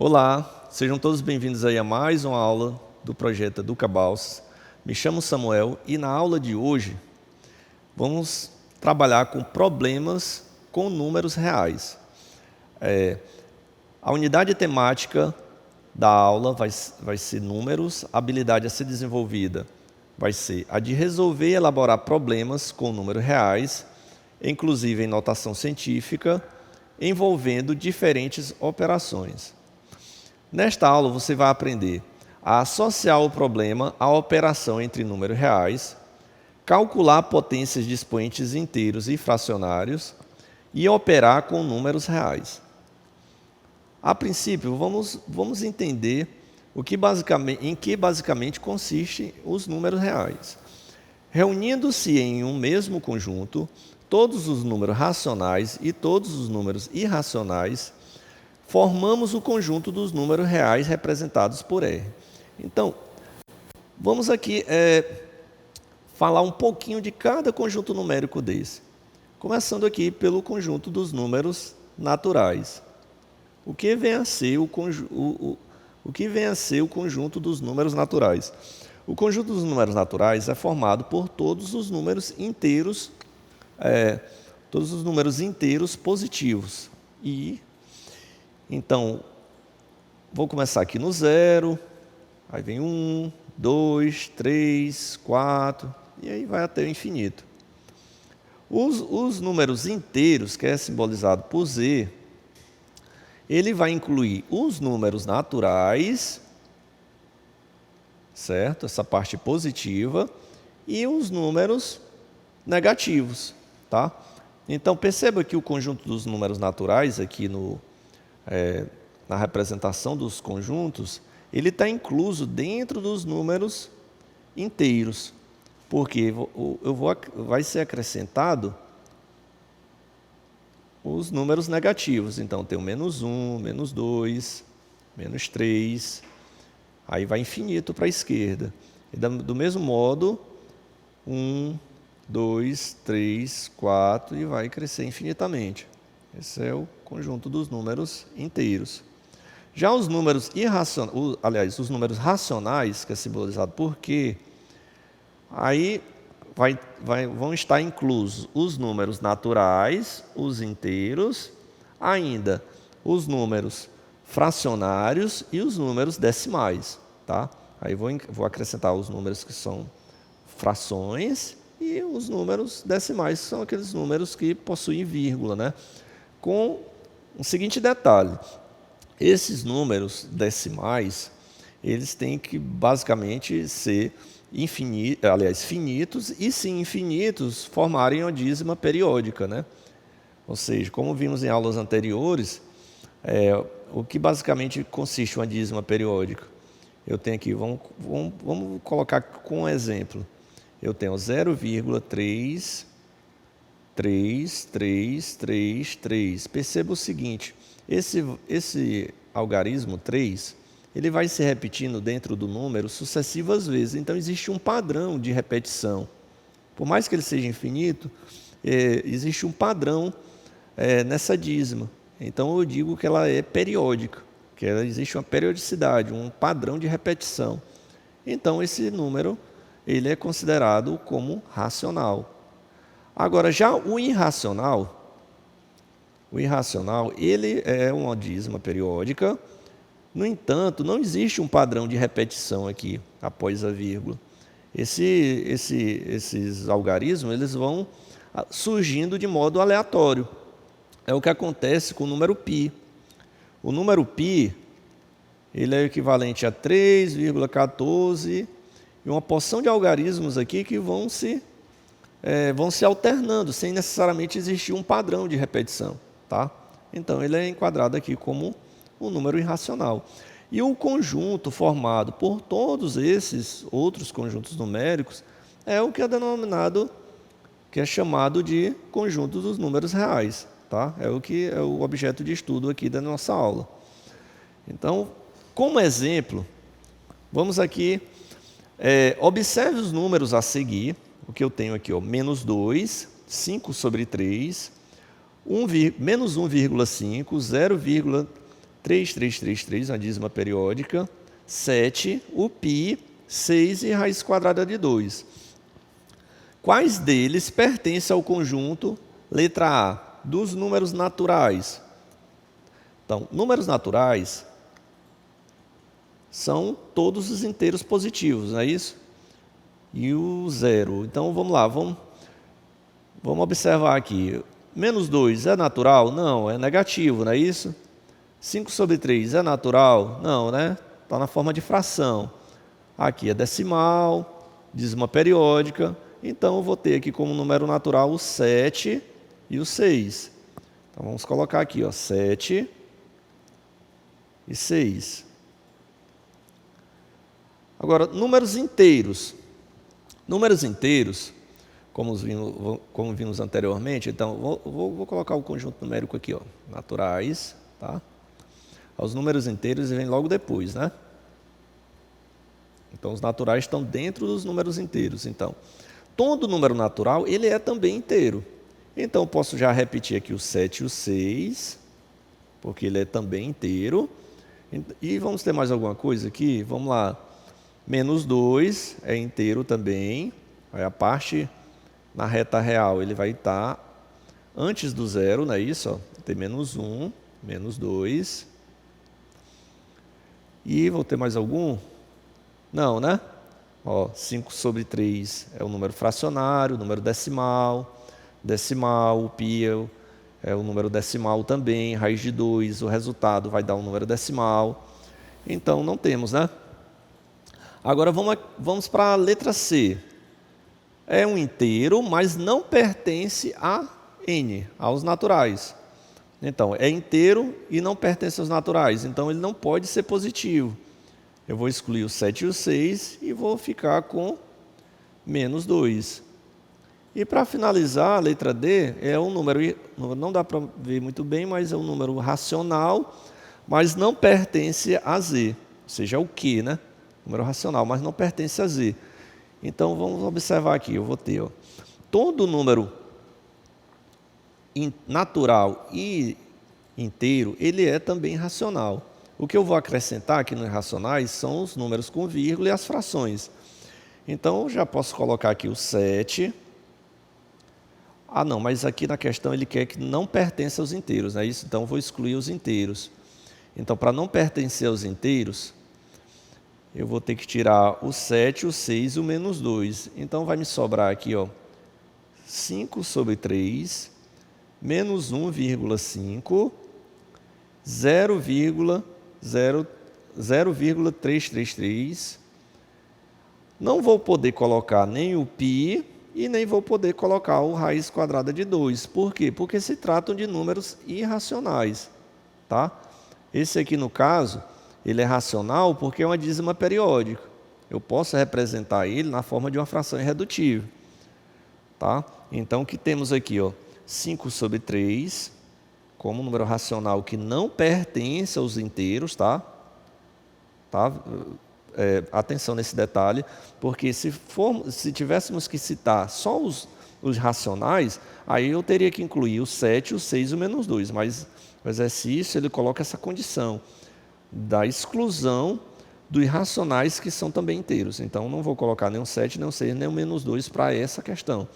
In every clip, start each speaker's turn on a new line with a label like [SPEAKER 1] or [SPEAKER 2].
[SPEAKER 1] Olá, sejam todos bem-vindos aí a mais uma aula do projeto EducaBalsas. Me chamo Samuel e na aula de hoje vamos trabalhar com problemas com números reais. A unidade temática da aula vai ser números, a habilidade a ser desenvolvida vai ser a de resolver e elaborar problemas com números reais, inclusive em notação científica, envolvendo diferentes operações. Nesta aula você vai aprender a associar o problema à operação entre números reais, calcular potências de expoentes inteiros e fracionários e operar com números reais. A princípio, vamos entender em que basicamente consistem os números reais. Reunindo-se em um mesmo conjunto, todos os números racionais e todos os números irracionais, formamos o conjunto dos números reais representados por R. Então, vamos aqui falar um pouquinho de cada conjunto numérico desse. Começando aqui pelo conjunto dos números naturais. O que vem a ser o conjunto dos números naturais? O conjunto dos números naturais é formado por todos os números inteiros, positivos. Então, vou começar aqui no 0, aí vem 1, 2, 3, 4, e aí vai até o infinito. Os números inteiros, que é simbolizado por Z, ele vai incluir os números naturais, certo? Essa parte positiva, e os números negativos, tá? Então, perceba que o conjunto dos números naturais, aqui na representação dos conjuntos, ele está incluso dentro dos números inteiros, porque vai ser acrescentado os números negativos. Então, tem o menos 1, menos 2, menos 3, aí vai infinito para a esquerda. E do mesmo modo, 1, 2, 3, 4, e vai crescer infinitamente. Esse é o conjunto dos números inteiros. Já os números os números racionais, que é simbolizado por Q, aí vão estar inclusos os números naturais, os inteiros, ainda os números fracionários e os números decimais, tá? Aí vou acrescentar os números que são frações e os números decimais, que são aqueles números que possuem vírgula, né? Com o seguinte detalhe: esses números decimais, eles têm que basicamente ser finitos, e se infinitos, formarem uma dízima periódica, né? Ou seja, como vimos em aulas anteriores, o que basicamente consiste uma dízima periódica? Eu tenho aqui, vamos colocar com um exemplo. Eu tenho 0,3333. Perceba o seguinte: esse algarismo 3, ele vai se repetindo dentro do número sucessivas vezes. Então, existe um padrão de repetição. Por mais que ele seja infinito, existe um padrão nessa dízima. Então, eu digo que ela é periódica, que existe uma periodicidade, um padrão de repetição. Então, esse número ele é considerado como racional. Agora, já o irracional, ele é uma dízima periódica. No entanto, não existe um padrão de repetição aqui, após a vírgula. Esses algarismos, eles vão surgindo de modo aleatório. É o que acontece com o número π. O número π, ele é equivalente a 3,14 e uma porção de algarismos aqui que vão se alternando, sem necessariamente existir um padrão de repetição, tá? Então, ele é enquadrado aqui como um número irracional. E o conjunto formado por todos esses outros conjuntos numéricos é o que é chamado de conjunto dos números reais, tá? É o objeto de estudo aqui da nossa aula. Então, como exemplo, vamos aqui, observe os números a seguir. O que eu tenho aqui, menos 2, 5 sobre 3, menos 1,5, 3, uma dízima periódica, 7, o π, 6 e raiz quadrada de 2. Quais deles pertencem ao conjunto, letra A, dos números naturais? Então, números naturais são todos os inteiros positivos, não é isso? E o zero. Então, vamos lá, vamos observar aqui. Menos 2 é natural? Não, é negativo, não é isso? 5/3 é natural? Não, né? Está na forma de fração. Aqui é decimal, dízima periódica. Então, eu vou ter aqui como número natural o 7 e o 6. Então, vamos colocar aqui, ó, 7 e 6. Agora, números inteiros. Números inteiros, como vimos anteriormente, então, vou colocar o conjunto numérico aqui, ó, naturais, tá? Os números inteiros vêm logo depois, né? Então, os naturais estão dentro dos números inteiros. Então, todo número natural, ele é também inteiro. Então, eu posso já repetir aqui o 7 e o 6, porque ele é também inteiro. E vamos ter mais alguma coisa aqui? Vamos lá. Menos 2 é inteiro também. Aí a parte na reta real, ele vai estar antes do zero, não é isso? Ó. Tem menos 1, menos 2. E vou ter mais algum? Não, né? Ó, 5/3 é o número fracionário, o número decimal. Decimal, o π é o número decimal também. Raiz de 2, o resultado vai dar um número decimal. Então, não temos, né? Agora vamos para a letra C. É um inteiro, mas não pertence a N, aos naturais. Então, é inteiro e não pertence aos naturais. Então, ele não pode ser positivo. Eu vou excluir o 7 e o 6 e vou ficar com menos 2. E para finalizar, a letra D é um número, não dá para ver muito bem, mas é um número racional, mas não pertence a Z. Ou seja, é o Q, né? Número racional, mas não pertence a Z. Então, vamos observar aqui, eu vou ter, ó, todo número natural e inteiro, ele é também racional. O que eu vou acrescentar aqui nos racionais são os números com vírgula e as frações. Então, eu já posso colocar aqui o 7. Ah, não, mas aqui na questão ele quer que não pertença aos inteiros, não é isso? Então, eu vou excluir os inteiros. Então, para não pertencer aos inteiros, eu vou ter que tirar o 7, o 6 e o menos 2. Então, vai me sobrar aqui, ó, 5/3, menos 1,5, 0,333. Não vou poder colocar nem o π e nem vou poder colocar o raiz quadrada de 2. Por quê? Porque se tratam de números irracionais, tá? Esse aqui, no caso, ele é racional porque é uma dízima periódica. Eu posso representar ele na forma de uma fração irredutível, tá? Então, o que temos aqui, ó, 5/3, como número racional que não pertence aos inteiros, tá? Atenção nesse detalhe, porque se tivéssemos que citar só os racionais, aí eu teria que incluir o 7, o 6 e o menos 2, mas o exercício ele coloca essa condição da exclusão dos racionais que são também inteiros. Então, não vou colocar nem o 7, nem o 6, nem o menos 2 para essa questão.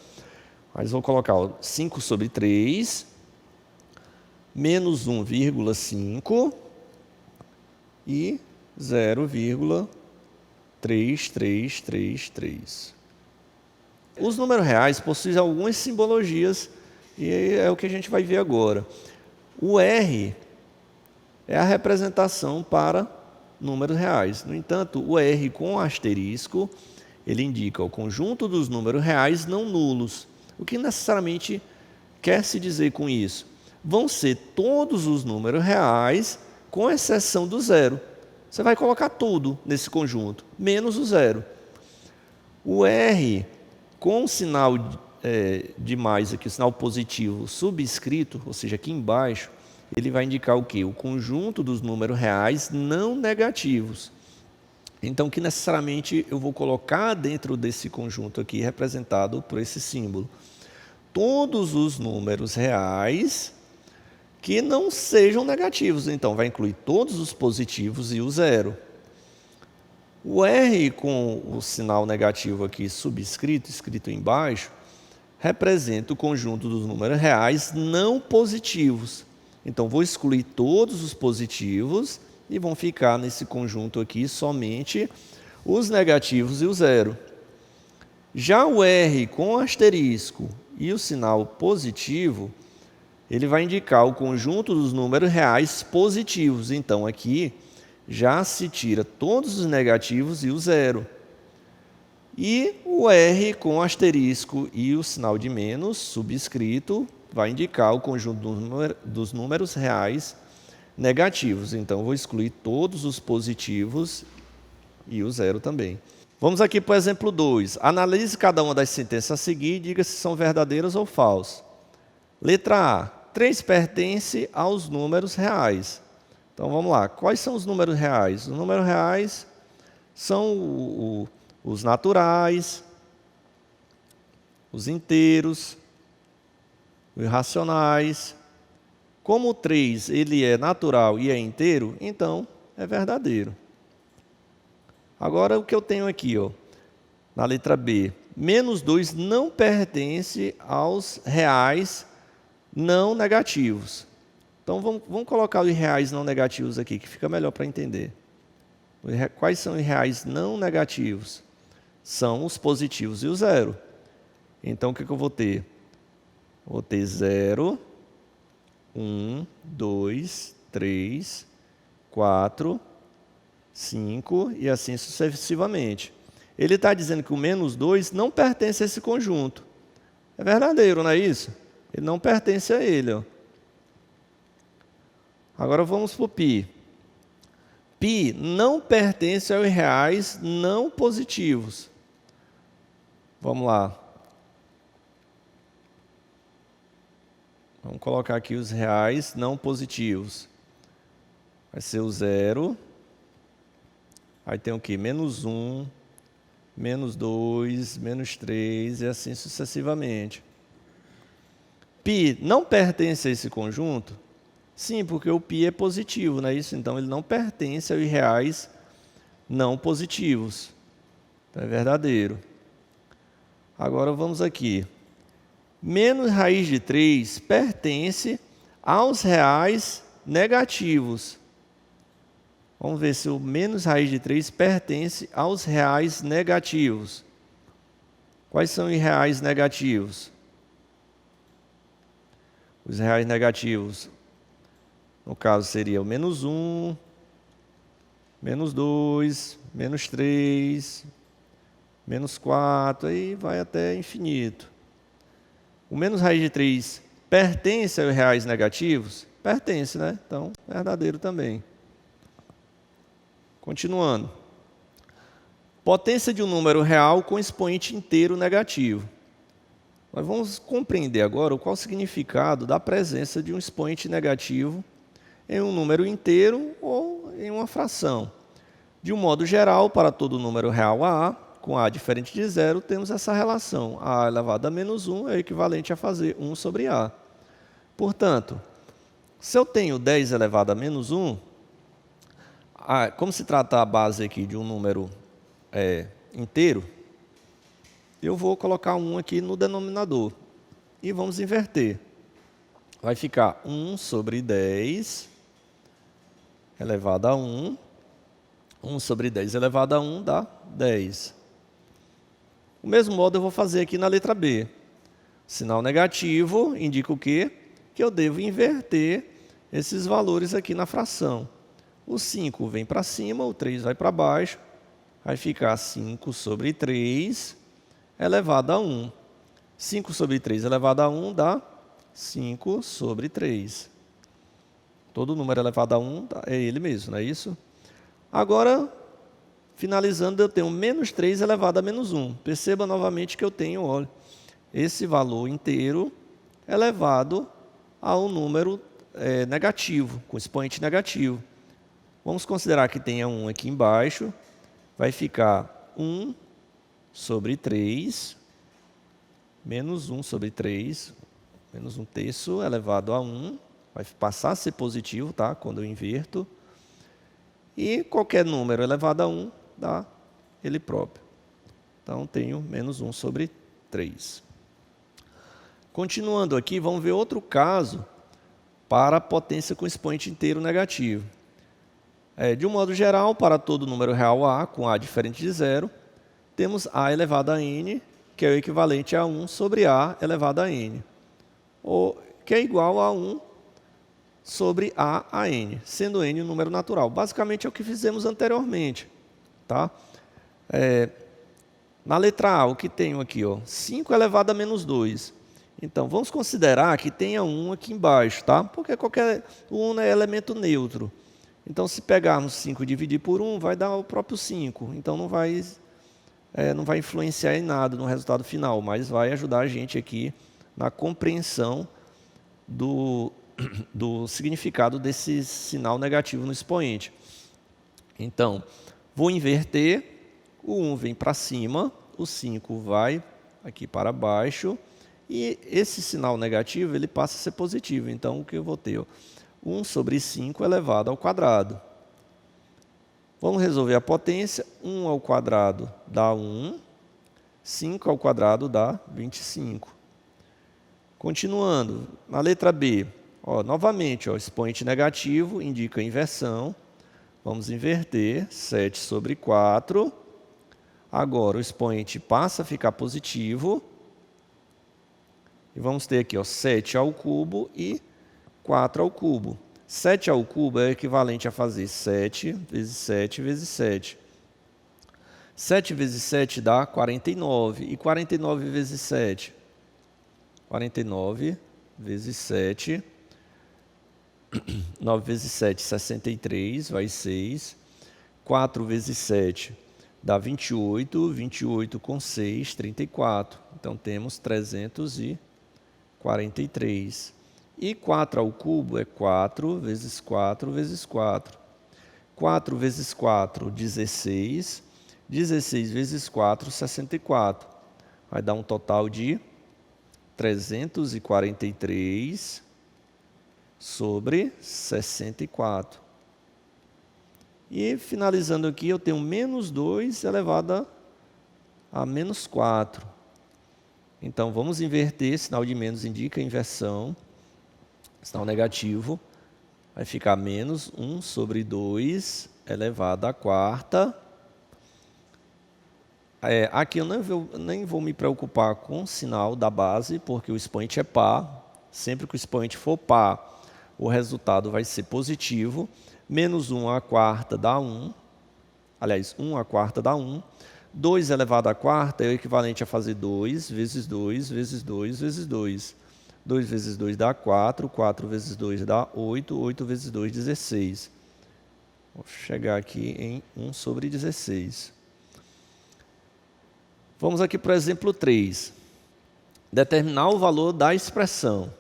[SPEAKER 1] Mas vou colocar 5/3, menos 1,5 e 0,3333. Os números reais possuem algumas simbologias e é o que a gente vai ver agora. O R é a representação para números reais. No entanto, o R com asterisco, ele indica o conjunto dos números reais não nulos. O que necessariamente quer se dizer com isso? Vão ser todos os números reais, com exceção do zero. Você vai colocar tudo nesse conjunto, menos o zero. O R com o sinal de mais aqui, o sinal positivo subscrito, ou seja, aqui embaixo, ele vai indicar o quê? O conjunto dos números reais não negativos. Então, o que necessariamente eu vou colocar dentro desse conjunto aqui, representado por esse símbolo? Todos os números reais que não sejam negativos. Então, vai incluir todos os positivos e o zero. O R com o sinal negativo aqui subscrito, escrito embaixo, representa o conjunto dos números reais não positivos. Então, vou excluir todos os positivos e vão ficar nesse conjunto aqui somente os negativos e o zero. Já o R com asterisco e o sinal positivo, ele vai indicar o conjunto dos números reais positivos. Então, aqui já se tira todos os negativos e o zero. E o R com asterisco e o sinal de menos subscrito vai indicar o conjunto dos números reais negativos. Então, vou excluir todos os positivos e o zero também. Vamos aqui para o exemplo 2. Analise cada uma das sentenças a seguir e diga se são verdadeiras ou falsas. Letra A. 3 pertence aos números reais. Então, vamos lá. Quais são os números reais? Os números reais são os naturais, os inteiros, os irracionais. Como o 3 ele é natural e é inteiro, então é verdadeiro. Agora, o que eu tenho aqui, ó, na letra B. Menos 2 não pertence aos reais não negativos. Então, vamos colocar os reais não negativos aqui, que fica melhor para entender. Quais são os reais não negativos? São os positivos e o zero. Então, o que eu vou ter? Vou ter 0, 1, 2, 3, 4, 5 e assim sucessivamente. Ele está dizendo que o menos 2 não pertence a esse conjunto. É verdadeiro, não é isso? Ele não pertence a ele. Ó. Agora vamos para o π. π não pertence aos reais não positivos. Vamos lá. Vamos colocar aqui os reais não positivos. Vai ser o 0. Aí tem o quê? Menos 1, menos 2, menos 3 e assim sucessivamente. π não pertence a esse conjunto? Sim, porque o π é positivo, não é isso? Então, ele não pertence aos reais não positivos. Então, é verdadeiro. Agora, vamos aqui. Menos raiz de 3 pertence aos reais negativos. Vamos ver se o menos raiz de 3 pertence aos reais negativos. Quais são os reais negativos? Os reais negativos, no caso, seria o menos 1, menos 2, menos 3, menos 4, aí vai até infinito. O menos raiz de 3 pertence aos reais negativos? Pertence, né? Então, verdadeiro também. Continuando. Potência de um número real com expoente inteiro negativo. Nós vamos compreender agora qual o significado da presença de um expoente negativo em um número inteiro ou em uma fração. De um modo geral, para todo número real A, com A diferente de zero, temos essa relação. A elevado a menos 1 é equivalente a fazer 1 sobre A. Portanto, se eu tenho 10 elevado a menos 1, como se trata a base aqui de um número inteiro, eu vou colocar 1 aqui no denominador. E vamos inverter. Vai ficar 1 sobre 10 elevado a 1. 1 sobre 10 elevado a 1 dá 10. O mesmo modo eu vou fazer aqui na letra B. Sinal negativo indica o quê? Que eu devo inverter esses valores aqui na fração. O 5 vem para cima, o 3 vai para baixo. Vai ficar 5 sobre 3 elevado a 1. 5 sobre 3 elevado a 1 dá 5 sobre 3. Todo número elevado a 1 é ele mesmo, não é isso? Agora, finalizando, eu tenho menos 3 elevado a menos 1. Perceba novamente que eu tenho, olha, esse valor inteiro elevado a um número negativo, com expoente negativo. Vamos considerar que tenha 1 aqui embaixo. Vai ficar 1 sobre 3, menos 1 sobre 3, menos 1 terço elevado a 1. vai passar a ser positivo, tá? Quando eu inverto. E qualquer número elevado a 1 dá ele próprio. Então, tenho menos 1 sobre 3. Continuando aqui, vamos ver outro caso para a potência com expoente inteiro negativo. De um modo geral, para todo número real A, com A diferente de zero, temos A elevado a n, que é o equivalente a 1 sobre A elevado a n, que é igual a 1 sobre A n, sendo n um número natural. Basicamente é o que fizemos anteriormente. Tá? Na letra A, o que tenho aqui? 5 elevado a menos 2. Então, vamos considerar que tenha 1 aqui embaixo, tá? Porque o 1 é elemento neutro. Então, se pegarmos 5 e dividir por 1, vai dar o próprio 5. Então, não vai influenciar em nada no resultado final, mas vai ajudar a gente aqui na compreensão do significado desse sinal negativo no expoente. Então, vou inverter, o 1 vem para cima, o 5 vai aqui para baixo, e esse sinal negativo ele passa a ser positivo. Então, o que eu vou ter? 1 sobre 5 elevado ao quadrado. Vamos resolver a potência. 1 ao quadrado dá 1, 5 ao quadrado dá 25. Continuando, na letra B, novamente, expoente negativo indica inversão. Vamos inverter, 7 sobre 4. Agora, o expoente passa a ficar positivo. E vamos ter aqui 7 ao cubo e 4 ao cubo. 7 ao cubo é equivalente a fazer 7 vezes 7 vezes 7. 7 vezes 7 dá 49. E 49 vezes 7? 49 vezes 7. 9 vezes 7, 63, vai 6. 4 vezes 7 dá 28. 28 com 6, 34. Então, temos 343. E 4 ao cubo é 4 vezes 4 vezes 4. 4 vezes 4, 16. 16 vezes 4, 64. Vai dar um total de 343 sobre 64. E finalizando aqui, eu tenho menos 2 elevado a menos 4. Então, vamos inverter, sinal de menos indica inversão. Sinal negativo, vai ficar menos 1 sobre 2 elevado à quarta. Aqui eu nem vou me preocupar com o sinal da base, porque o expoente é par. Sempre que o expoente for par, o resultado vai ser positivo. Menos 1 à quarta dá 1. Aliás, 1 à quarta dá 1. 2 elevado à quarta é o equivalente a fazer 2 vezes 2 vezes 2 vezes 2. 2 vezes 2 dá 4, 4 vezes 2 dá 8, 8 vezes 2, 16. Vou chegar aqui em 1 sobre 16. Vamos aqui para o exemplo 3. Determinar o valor da expressão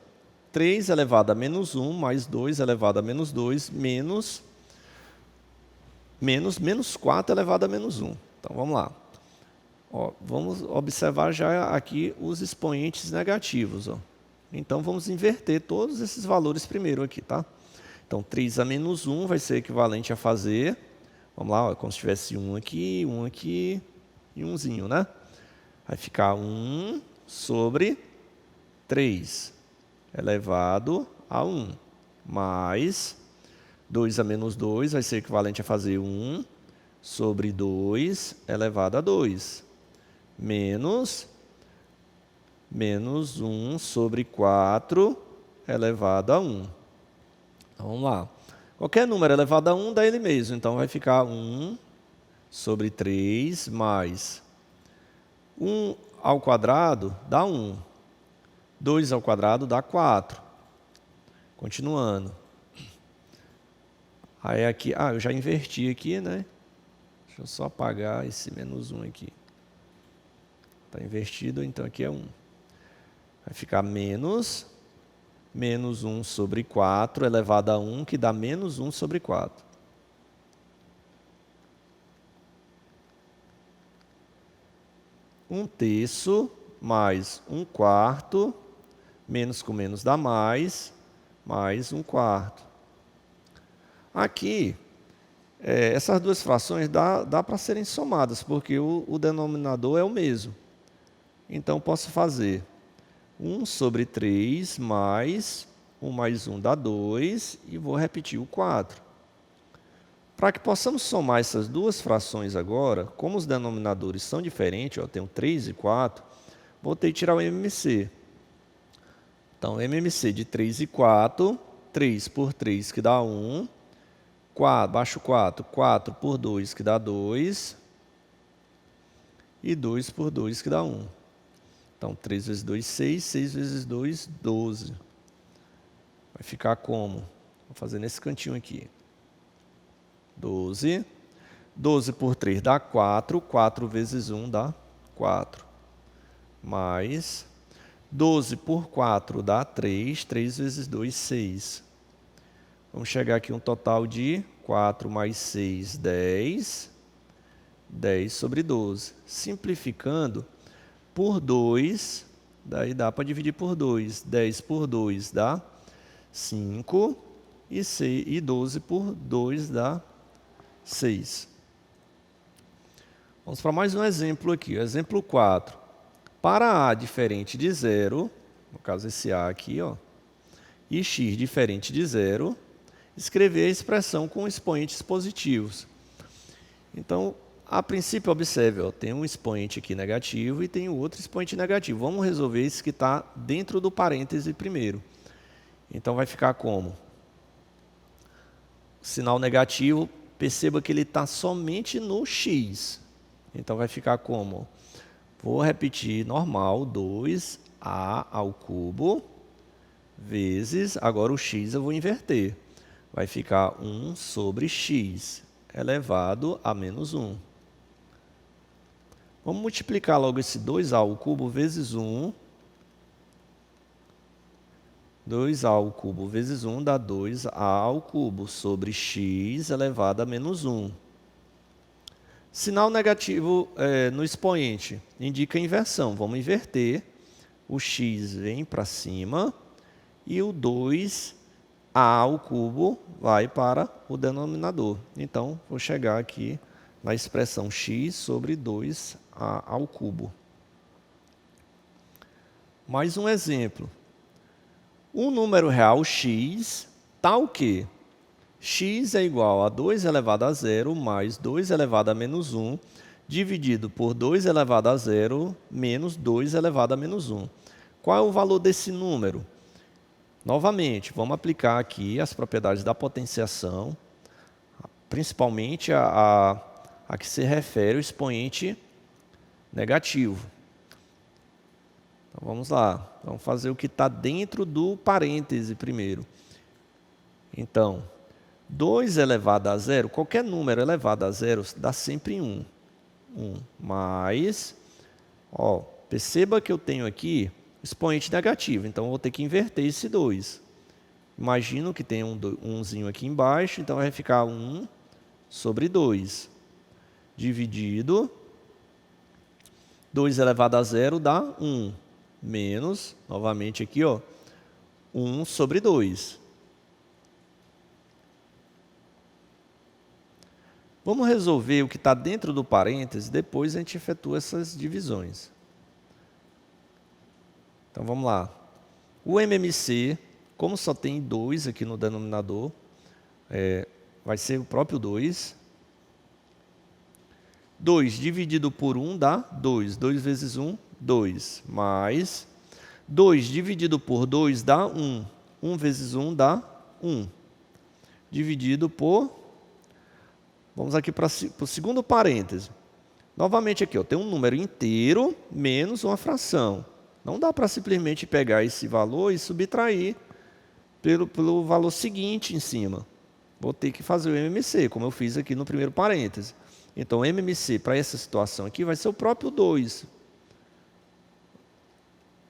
[SPEAKER 1] 3 elevado a menos 1 mais 2 elevado a menos 2 menos 4 elevado a menos 1. Então, vamos lá. Vamos observar já aqui os expoentes negativos. Então, vamos inverter todos esses valores primeiro aqui, tá? Então, 3 a menos 1 vai ser equivalente a fazer, vamos lá, como se tivesse 1 aqui e 1zinho, né? Vai ficar 1 sobre 3 elevado a 1, mais 2 a menos 2 vai ser equivalente a fazer 1 sobre 2 elevado a 2, menos 1 sobre 4 elevado a 1. Então, vamos lá. Qualquer número elevado a 1 dá ele mesmo. Então, vai ficar 1 sobre 3 mais 1 ao quadrado dá 1. 2 ao quadrado dá 4. Continuando. Aí aqui, eu já inverti aqui, né? Deixa eu só apagar esse menos 1 aqui. Está invertido, então aqui é 1. Vai ficar menos 1 sobre 4 elevado a 1, que dá menos 1 sobre 4. Um terço mais 1 quarto, menos com menos dá mais mais 1/4. Aqui, essas duas frações dá para serem somadas, porque o denominador é o mesmo. Então, posso fazer 1 sobre 3 mais 1 mais 1 dá 2, e vou repetir o 4. Para que possamos somar essas duas frações agora, como os denominadores são diferentes, eu tenho 3 e 4, vou ter que tirar o MMC. Então, MMC de 3 e 4, 3 por 3 que dá 1, 4, baixo 4, 4 por 2 que dá 2, e 2 por 2 que dá 1. Então, 3 vezes 2, 6, 6 vezes 2, 12. Vai ficar como? Vou fazer nesse cantinho aqui. 12. 12 por 3 dá 4. 4 vezes 1 dá 4. Mais 12 por 4 dá 3. 3 vezes 2, 6. Vamos chegar aqui um total de 4 mais 6, 10. 10 sobre 12. Simplificando, por 2, daí dá para dividir por 2. 10 por 2 dá 5. E 12 por 2 dá 6. Vamos para mais um exemplo aqui. Exemplo 4. Para A diferente de 0, no caso esse A aqui, ó, e x diferente de 0, escrever a expressão com expoentes positivos. Então, a princípio, observe, ó, tem um expoente aqui negativo e tem o outro expoente negativo. Vamos resolver esse que está dentro do parêntese primeiro. Então, vai ficar como? Sinal negativo, perceba que ele está somente no x. Então, vai ficar como? Vou repetir normal, 2a ao cubo, vezes, agora o x eu vou inverter. Vai ficar 1 sobre x elevado a menos 1. Vamos multiplicar logo esse 2a ao cubo vezes 1. 2a ao cubo vezes 1 dá 2a ao cubo sobre x elevado a menos 1. Sinal negativo no expoente indica inversão. Vamos inverter. O x vem para cima e o 2a ao cubo vai para o denominador. Então, vou chegar aqui na expressão x sobre 2a ao cubo. Mais um exemplo. Um número real x está o quê? X é igual a 2 elevado a 0 mais 2 elevado a menos 1, dividido por 2 elevado a 0 menos 2 elevado a menos 1. Qual é o valor desse número? Novamente, vamos aplicar aqui as propriedades da potenciação, principalmente a que se refere ao expoente negativo. Então, vamos lá. Vamos fazer o que está dentro do parêntese primeiro. Então, 2 elevado a 0, qualquer número elevado a 0 dá sempre 1. 1 mais, ó, perceba que eu tenho aqui expoente negativo, então eu vou ter que inverter esse 2. Imagino que tem um umzinho aqui embaixo, então vai ficar 1 sobre 2. Dividido, 2 elevado a 0 dá 1. Menos, novamente aqui, ó, 1 sobre 2. Vamos resolver o que está dentro do parêntese, depois a gente efetua essas divisões. Então, vamos lá. O MMC, como só tem 2 aqui no denominador, vai ser o próprio 2. 2 dividido por 1 dá 2. 2 vezes 1, 2. Mais 2 dividido por 2 dá 1. 1 vezes 1 dá 1. Dividido por... Vamos aqui para o segundo parêntese. Novamente aqui, ó, tem um número inteiro menos uma fração. Não dá para simplesmente pegar esse valor e subtrair pelo valor seguinte em cima. Vou ter que fazer o MMC, como eu fiz aqui no primeiro parêntese. Então, o MMC para essa situação aqui vai ser o próprio 2.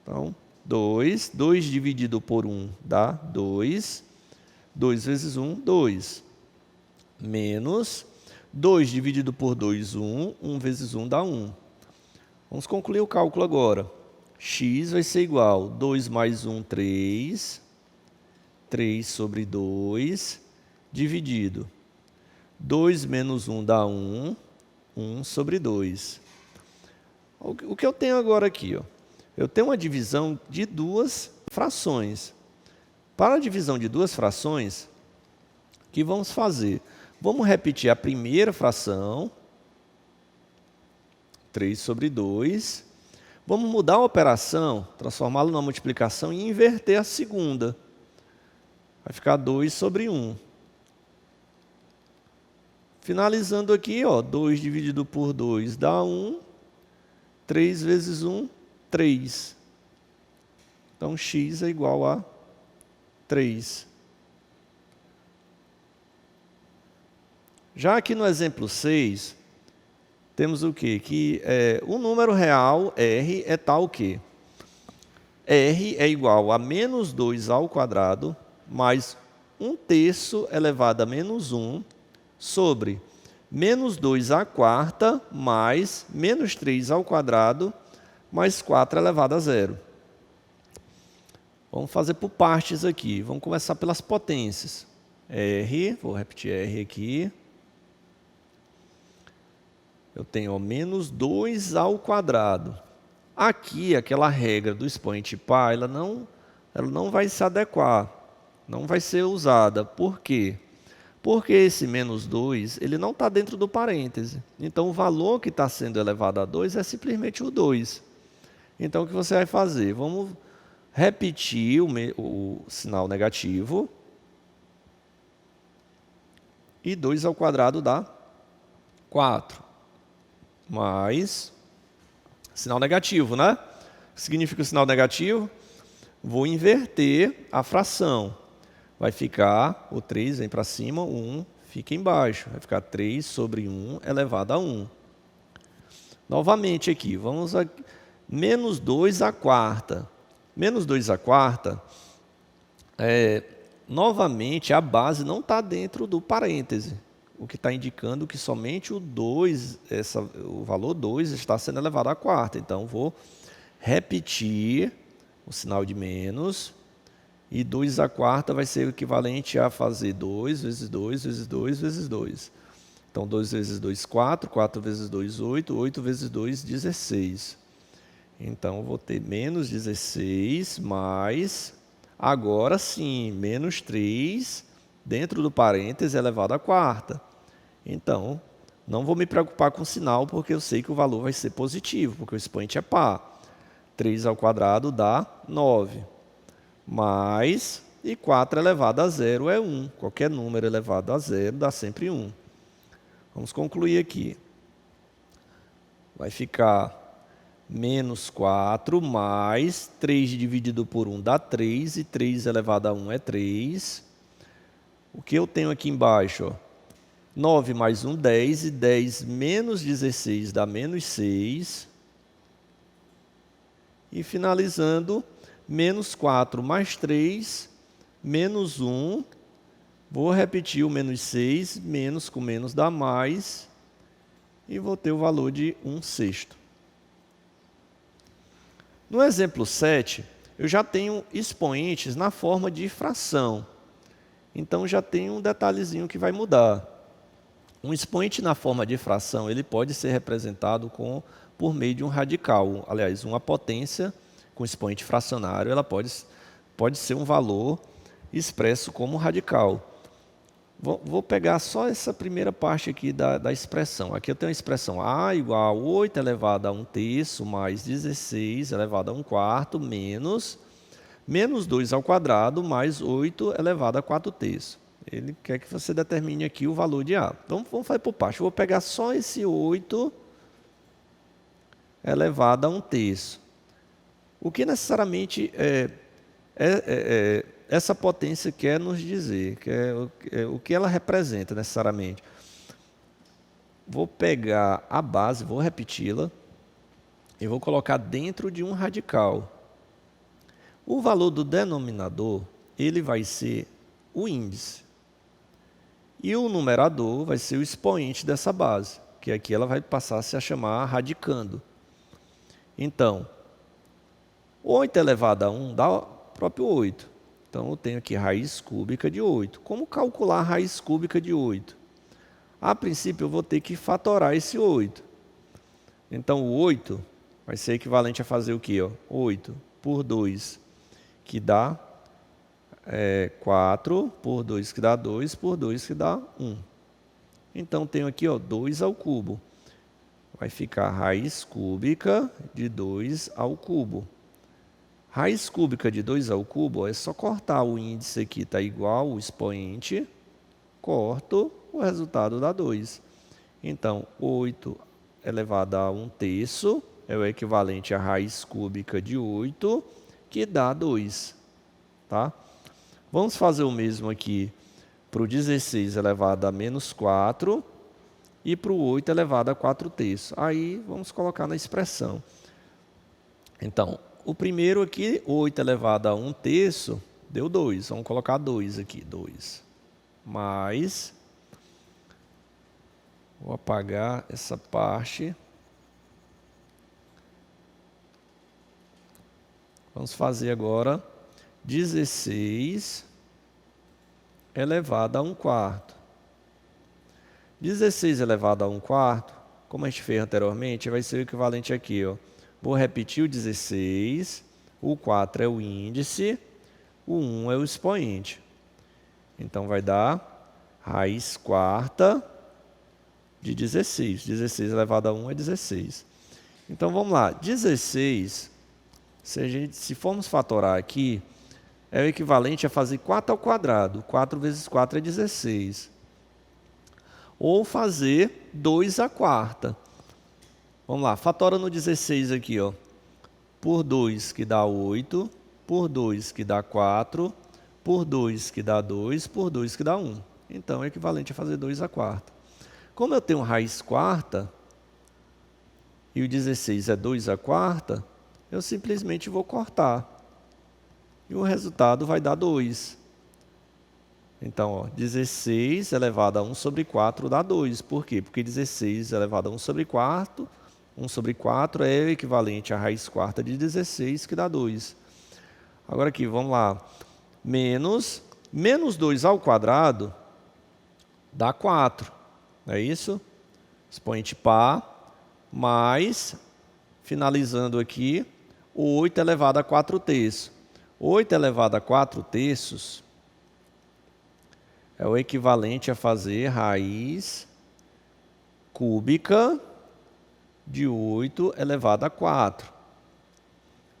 [SPEAKER 1] Então, 2. 2 dividido por 1 dá 2. 2 vezes 1, 2. Menos 2 dividido por 2, 1. 1 vezes 1 dá 1. Vamos concluir o cálculo agora. X vai ser igual a 2 mais 1, 3. 3 sobre 2, dividido. 2 menos 1 dá 1, 1 sobre 2. O que eu tenho agora aqui? Ó? Eu tenho uma divisão de duas frações. Para a divisão de duas frações, o que vamos fazer? Vamos repetir a primeira fração, 3 sobre 2. Vamos mudar a operação, transformá-la numa multiplicação e inverter a segunda. Vai ficar 2 sobre 1. Finalizando aqui, ó, 2 dividido por 2 dá 1. 3 vezes 1, 3. Então, x é igual a 3. Já aqui no exemplo 6, temos o quê? Que o número real, r, é tal que r é igual a menos 2 ao quadrado mais 1/3 elevado a menos 1 sobre menos 2 à quarta mais menos 3 ao quadrado mais 4 elevado a zero. Vamos fazer por partes aqui. Vamos começar pelas potências. R, vou repetir R aqui. Eu tenho menos 2 ao quadrado. Aqui, aquela regra do expoente par, ela não vai se adequar, não vai ser usada. Por quê? Porque esse menos 2, ele não está dentro do parêntese. Então, o valor que está sendo elevado a 2 é simplesmente o 2. Então, o que você vai fazer? Vamos repetir o sinal negativo. E 2 ao quadrado dá 4. Mais sinal negativo, né? O que significa o sinal negativo? Vou inverter a fração. Vai ficar, o 3 vem para cima, 1 fica embaixo. Vai ficar 3 sobre 1 elevado a 1. Novamente aqui, vamos a menos 2 à quarta. Menos 2 à quarta, novamente a base não está dentro do parêntese. O que está indicando que somente o 2, o valor 2 está sendo elevado à quarta. Então, vou repetir o sinal de menos. E 2 à quarta vai ser o equivalente a fazer 2 vezes 2 vezes 2 vezes 2. Então, 2 vezes 2, 4. 4 vezes 2, 8. 8 vezes 2, 16. Então, vou ter menos 16 mais, agora sim, menos 3 dentro do parêntese elevado à quarta. Então, não vou me preocupar com o sinal, porque eu sei que o valor vai ser positivo, porque o expoente é par. 3 ao quadrado dá 9. Mais, e 4 elevado a zero é 1. Qualquer número elevado a zero dá sempre 1. Vamos concluir aqui. Vai ficar menos 4 mais 3 dividido por 1 dá 3, e 3 elevado a 1 é 3. O que eu tenho aqui embaixo? Ó? 9 mais 1, 10, e 10 menos 16 dá menos 6. E finalizando, menos 4 mais 3, menos 1. Vou repetir o menos 6, menos com menos dá mais. E vou ter o valor de 1/6. No exemplo 7, eu já tenho expoentes na forma de fração. Então, já tem um detalhezinho que vai mudar. Um expoente na forma de fração, ele pode ser representado por meio de um radical. Aliás, uma potência com expoente fracionário, ela pode ser um valor expresso como radical. Vou pegar só essa primeira parte aqui da expressão. Aqui eu tenho a expressão A igual a 8 elevado a 1/3 mais 16 elevado a 1/4 menos 2 ao quadrado mais 8 elevado a 4/3. Ele quer que você determine aqui o valor de A. Então, vamos fazer por parte. Eu vou pegar só esse 8 elevado a 1/3. O que necessariamente essa potência quer nos dizer? O que ela representa necessariamente? Vou pegar a base, vou repeti-la, e vou colocar dentro de um radical. O valor do denominador, ele vai ser o índice. E o numerador vai ser o expoente dessa base, que aqui ela vai passar a se chamar radicando. Então, 8 elevado a 1 dá o próprio 8. Então, eu tenho aqui raiz cúbica de 8. Como calcular a raiz cúbica de 8? A princípio, eu vou ter que fatorar esse 8. Então, o 8 vai ser equivalente a fazer o quê? 8 por 2, que dá 4, por 2, que dá 2, por 2, que dá 1. Então, tenho aqui 2 ao cubo. Vai ficar raiz cúbica de 2 ao cubo. Raiz cúbica de 2 ao cubo é só cortar o índice aqui, está igual o expoente, corto, o resultado dá 2. Então, 8 elevado a 1/3 é o equivalente à raiz cúbica de 8, que dá 2. Tá? Vamos fazer o mesmo aqui para o 16 elevado a menos 4 e para o 8 elevado a 4/3. Aí, vamos colocar na expressão. Então, o primeiro aqui, 8 elevado a 1/3, deu 2. Vamos colocar 2 aqui, 2. Mais, vou apagar essa parte. Vamos fazer agora 16 elevado a 1/4. 16 elevado a 1/4, como a gente fez anteriormente, vai ser o equivalente aqui. Vou repetir o 16, o 4 é o índice, o 1 é o expoente. Então, vai dar raiz quarta de 16. 16 elevado a 1 é 16. Então, vamos lá. 16, se formos fatorar aqui, é o equivalente a fazer 4 ao quadrado. 4 vezes 4 é 16. Ou fazer 2 à quarta. Vamos lá, fatora no 16 aqui, por 2 que dá 8, por 2 que dá 4, por 2 que dá 2, por 2 que dá 1. Então, é equivalente a fazer 2 à quarta. Como eu tenho raiz quarta, e o 16 é 2 à quarta, eu simplesmente vou cortar. E o resultado vai dar 2. Então, 16 elevado a 1 sobre 4 dá 2. Por quê? Porque 16 elevado a 1 sobre 4, 1 sobre 4 é o equivalente à raiz quarta de 16, que dá 2. Agora aqui, vamos lá. Menos 2 ao quadrado dá 4. Não é isso? Expoente par, mais, finalizando aqui, o 8 elevado a 4/3. 8 elevado a 4/3 é o equivalente a fazer raiz cúbica de 8 elevado a 4.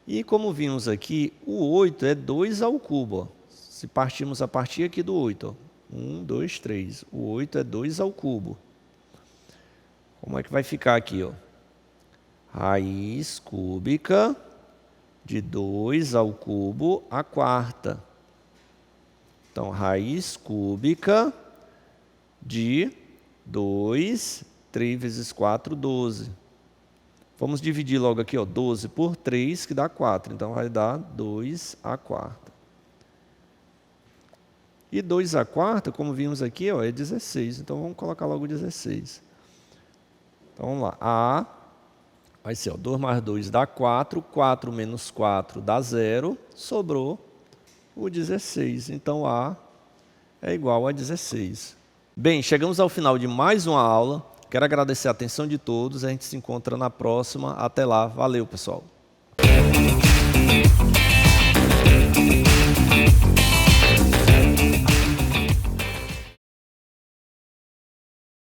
[SPEAKER 1] E como vimos aqui, o 8 é 2 ao cubo. Se partirmos a partir aqui do 8, 1, 2, 3. O 8 é 2 ao cubo. Como é que vai ficar aqui? Raiz cúbica de 2 ao cubo à quarta. Então, raiz cúbica de 2, 3 vezes 4, 12. Vamos dividir logo aqui, 12 por 3, que dá 4. Então, vai dar 2 à quarta. E 2 à quarta, como vimos aqui, é 16. Então, vamos colocar logo 16. Então, vamos lá. A vai ser 2 mais 2 dá 4. 4 menos 4 dá 0. Sobrou o 16. Então, A é igual a 16. Bem, chegamos ao final de mais uma aula. Quero agradecer a atenção de todos. A gente se encontra na próxima. Até lá. Valeu, pessoal.